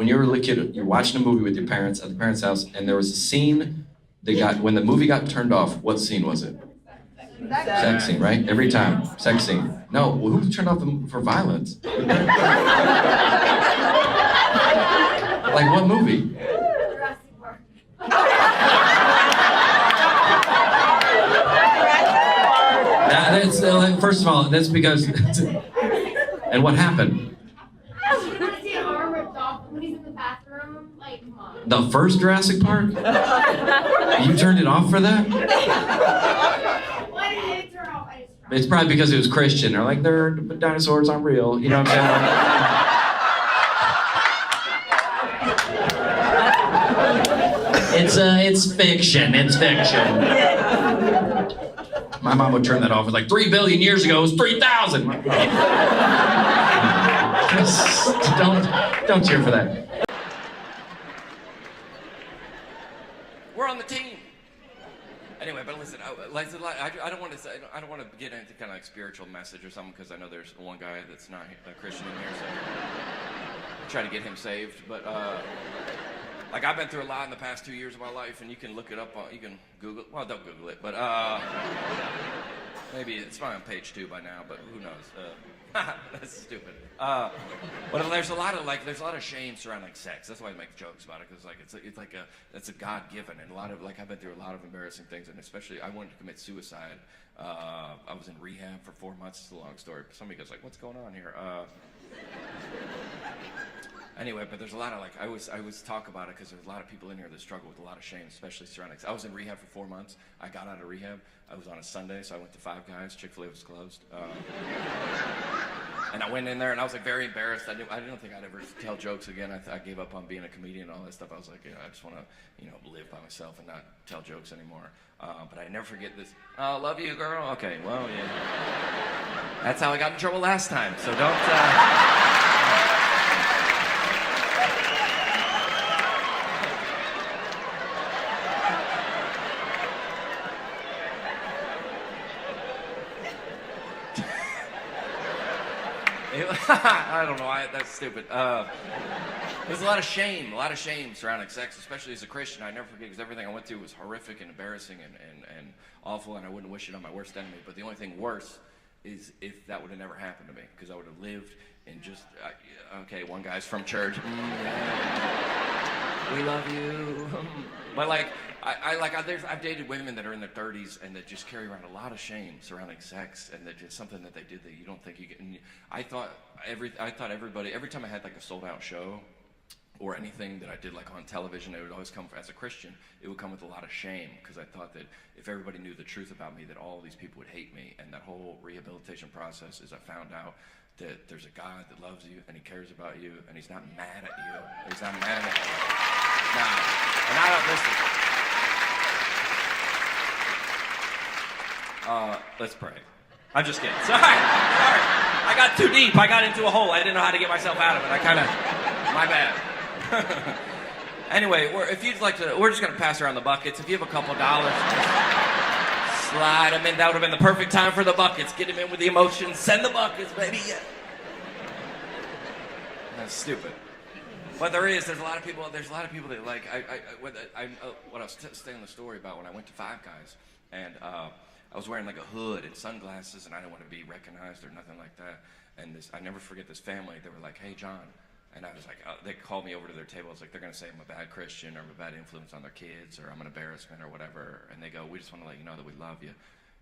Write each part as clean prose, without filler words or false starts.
when you were a little kid, you're watching a movie with your parents at the parents' house, and there was a scene that when the movie got turned off, what scene was it? Sex scene, right? Every time, sex scene. No, well, who turned off for violence? Like what movie? First of all, that's because. And what happened? When he's in the bathroom, like, come on. The first Jurassic Park? You turned it off for that? It's probably because it was Christian. They're like, dinosaurs aren't real. You know what I'm saying? It's fiction. It's fiction. My mom would turn that off. It's like 3 billion years ago. It was 3,000. Don't cheer for that. We're on the team. Anyway, but listen, I don't want to get into kind of like spiritual message or something, because I know there's one guy that's not a Christian in here, so I'm trying to get him saved. But like I've been through a lot in the past 2 years of my life, and you can look it up. You can Google it. Well, don't Google it, but maybe it's probably on page 2 by now. But who knows? That's stupid. But there's a lot of shame surrounding sex. That's why I make jokes about it, because it's a God-given, and I've been through a lot of embarrassing things, and especially I wanted to commit suicide. I was in rehab for 4 months. It's a long story. Somebody goes like, "What's going on here?" Anyway, but there's a lot of I always talk about it, because there's a lot of people in here that struggle with a lot of shame, especially surrounding. I was in rehab for 4 months. I got out of rehab. I was on a Sunday, so I went to Five Guys. Chick-fil-A was closed. And I went in there, and I was like very embarrassed. I didn't think I'd ever tell jokes again. I gave up on being a comedian and all that stuff. I was like, I just want to, live by myself and not tell jokes anymore. But I never forget this. Oh, love you, girl. Okay, well, yeah. That's how I got in trouble last time. So don't. I don't know. That's stupid. There's a lot of shame surrounding sex, especially as a Christian. I never forget, because everything I went through was horrific and embarrassing and awful, and I wouldn't wish it on my worst enemy. But the only thing worse is if that would have never happened to me, because I would have lived in just, okay, one guy's from church. We love you. But I've dated women that are in their 30s and that just carry around a lot of shame surrounding sex, and that just something that they did that you don't think you get. And I thought everybody, every time I had like a sold out show or anything that I did like on television, it would always come, as a Christian, it would come with a lot of shame, because I thought that if everybody knew the truth about me, that all these people would hate me. And that whole rehabilitation process is I found out that there's a God that loves you, and he cares about you, and he's not mad at you. He's not mad at you. Now, and I don't listen. Let's pray. I'm just kidding. Sorry. I got too deep. I got into a hole. I didn't know how to get myself out of it. My bad. Anyway, if you'd like to, we're just going to pass around the buckets. If you have a couple dollars, slide them in. That would have been the perfect time for the buckets. Get them in with the emotions. Send the buckets, baby. Yeah. That's stupid. But there's a lot of people that like, what I was telling the story about when I went to Five Guys, and I was wearing like a hood and sunglasses, and I didn't want to be recognized or nothing like that. And I never forget this family. They were like, "Hey, John," and I was like, they called me over to their table. I was like, they're gonna say I'm a bad Christian, or I'm a bad influence on their kids, or I'm an embarrassment, or whatever. And they go, "We just want to let you know that we love you,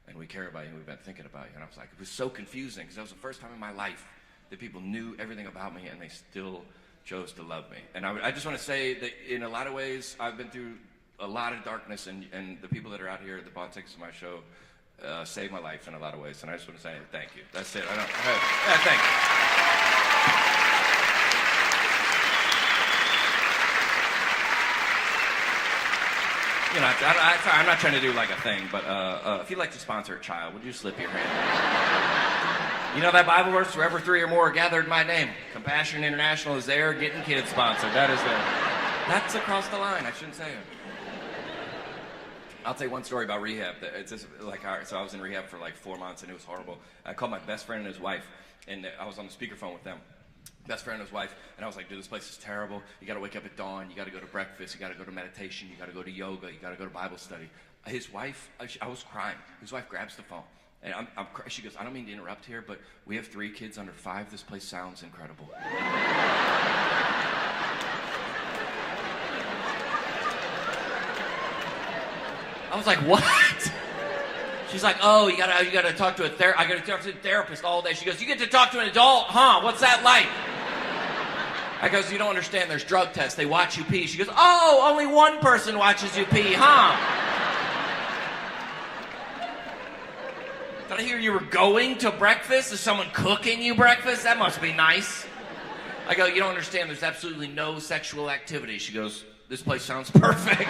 and we care about you, and we've been thinking about you." And I was like, it was so confusing, because that was the first time in my life that people knew everything about me, and they still chose to love me. And I just want to say that in a lot of ways, I've been through a lot of darkness, and the people that are out here that bought tickets to my show saved my life in a lot of ways. And I just want to say thank you. That's it. Thank you. I'm not trying to do like a thing, but if you'd like to sponsor a child, would you slip your hand? You know that Bible verse, wherever 3 or more are gathered in my name. Compassion International is there getting kids sponsored. That's across the line. I shouldn't say it. I'll tell you one story about rehab. It's just so I was in rehab for like 4 months, and it was horrible. I called my best friend and his wife, and I was on the speakerphone with them. best friend and his wife, and I was like, dude, this place is terrible. You got to wake up at dawn. You got to go to breakfast. You got to go to meditation. You got to go to yoga. You got to go to Bible study. His wife, I was crying. His wife grabs the phone, and she goes, I don't mean to interrupt here, but we have 3 kids under 5. This place sounds incredible. I was like, what? She's like, oh, you gotta talk to I gotta talk to a therapist all day. She goes, you get to talk to an adult, huh? What's that like? I goes, you don't understand, there's drug tests. They watch you pee. She goes, oh, only one person watches you pee, huh? Did I hear you were going to breakfast? Is someone cooking you breakfast? That must be nice. I go, you don't understand, there's absolutely no sexual activity. She goes, this place sounds perfect.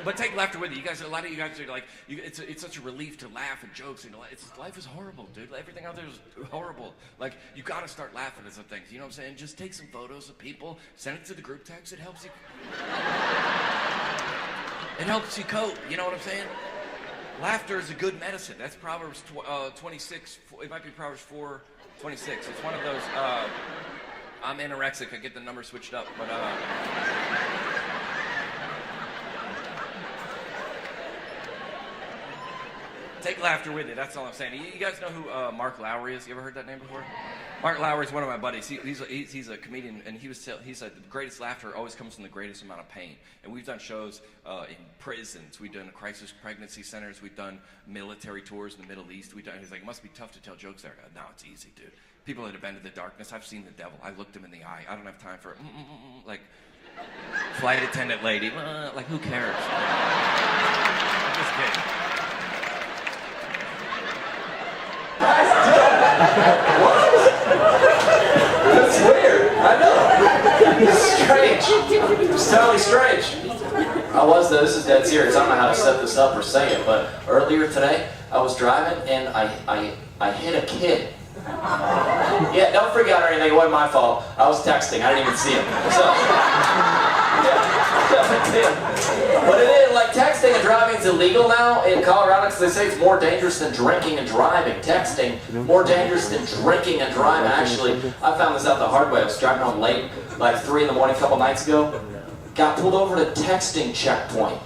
But take laughter with you. You guys, a lot of you guys are like, it's such a relief to laugh at jokes. And life is horrible, dude. Everything out there is horrible. Like, you got to start laughing at some things. You know what I'm saying? Just take some photos of people, send it to the group text. It helps you. It helps you cope. You know what I'm saying? Laughter is a good medicine. That's Proverbs 26. It might be Proverbs 4:26. It's one of those. I'm anorexic. I get the numbers switched up, but. Take laughter with you. That's all I'm saying. You guys know who Mark Lowry is? You ever heard that name before? Mark Lowry is one of my buddies. He's a comedian, and he said the greatest laughter always comes from the greatest amount of pain. And we've done shows in prisons. We've done crisis pregnancy centers. We've done military tours in the Middle East. He's like, it must be tough to tell jokes there. No, it's easy, dude. People that have been to the darkness. I've seen the devil. I looked him in the eye. I don't have time for like flight attendant lady. Like, who cares? I'm just kidding. That's weird. I know. It's strange. It's totally strange. This is dead serious. I don't know how to set this up or say it, but earlier today, I was driving and I hit a kid. Yeah, don't freak out or anything. It wasn't my fault. I was texting. I didn't even see him. So, yeah. But it is, like, texting and driving is illegal now in Colorado because they say it's more dangerous than drinking and driving. Texting, more dangerous than drinking and driving. Actually, I found this out the hard way. I was driving home late, like 3 in the morning a couple nights ago. Got pulled over at a texting checkpoint.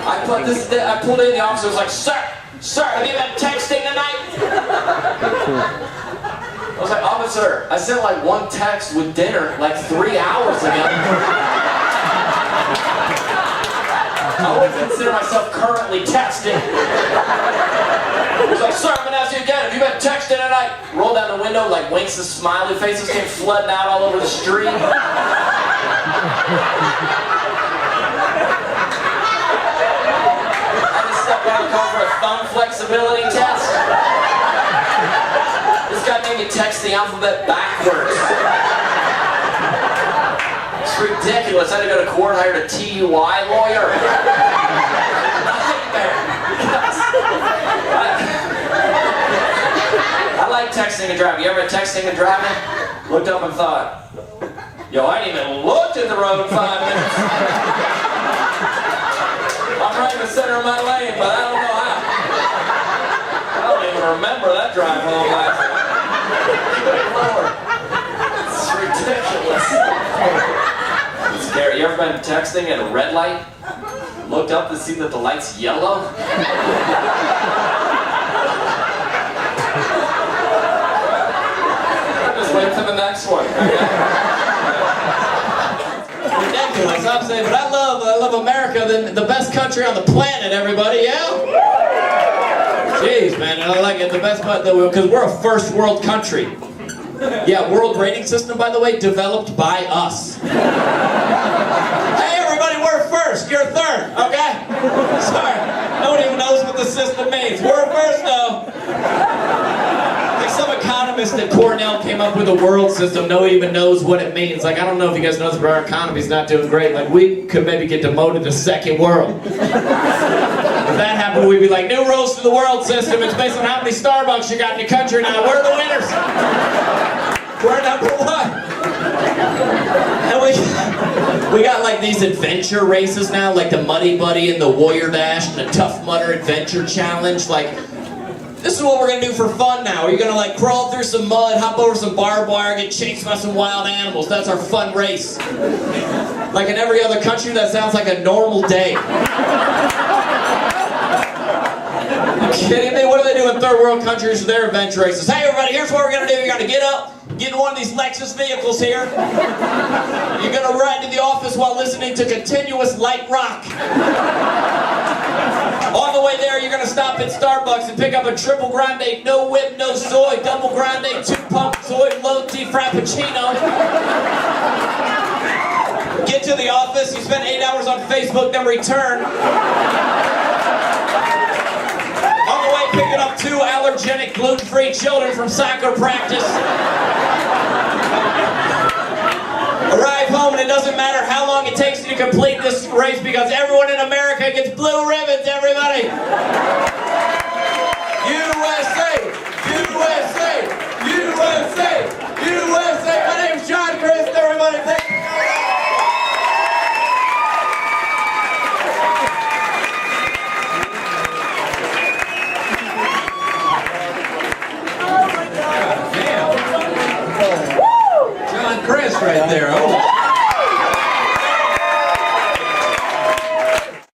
I pulled in, the officer was like, Sir, have you been texting tonight? I was like, officer, I sent like one text with dinner like 3 hours ago. I wouldn't consider myself currently texting. He was like, sir, I'm gonna ask you again, have you been texting tonight? Rolled down the window, like winks and smiley faces came flooding out all over the street. Call for a thumb flexibility test. This guy made me text the alphabet backwards. It's ridiculous. I had to go to court, hired a TUI lawyer. Nightmare. I like texting and driving. You ever been texting and driving? Looked up and thought, yo, I ain't even looked at the road in 5 minutes. I'm right in the center of my lane, but I don't know how. I don't even remember that drive home last night. Good Lord. It's ridiculous. It's scary. You ever been texting at a red light? Looked up to see that the light's yellow? Just wait for the next one. Ridiculous, I'm saying, but I love America, the best country on the planet, everybody, yeah? Jeez, man, I like it, the best part, because we're a first world country. Yeah, world rating system, by the way, developed by us. Hey, everybody, we're first, you're third, okay? Sorry, no one even knows what the system means. We're first, though. Like some economist at Cornell came up with a world system, no one even knows what it means. Like, I don't know if you guys know this, but our economy's not doing great. Like, we could maybe get demoted to second world. If that happened, we'd be like, new rules to the world system. It's based on how many Starbucks you got in your country now. We're the winners. We're number 1. And we got like these adventure races now, like the Muddy Buddy and the Warrior Dash and the Tough Mudder Adventure Challenge. Like, this is what we're gonna do for fun now. You're gonna like crawl through some mud, hop over some barbed wire, get chased by some wild animals. That's our fun race. Like in every other country, that sounds like a normal day. You kidding me? What do they do in third world countries with their adventure races? Hey everybody, here's what we're gonna do. You're gonna get up, get in one of these Lexus vehicles here. You're gonna ride to the office while listening to continuous light rock. On the way there, you're gonna stop at Starbucks and pick up a triple grande, no whip, no soy, double grande, 2-pump soy, low tea frappuccino. Get to the office, you spend 8 hours on Facebook, then return. On the way, picking up 2 allergenic, gluten-free children from soccer practice. Arrive home and it doesn't matter how long it takes you to complete this race because everyone in America gets blue ribbons, everybody! USA! USA! USA! USA! My name's John Crist, everybody! Thank you. John Crist right there. Oh.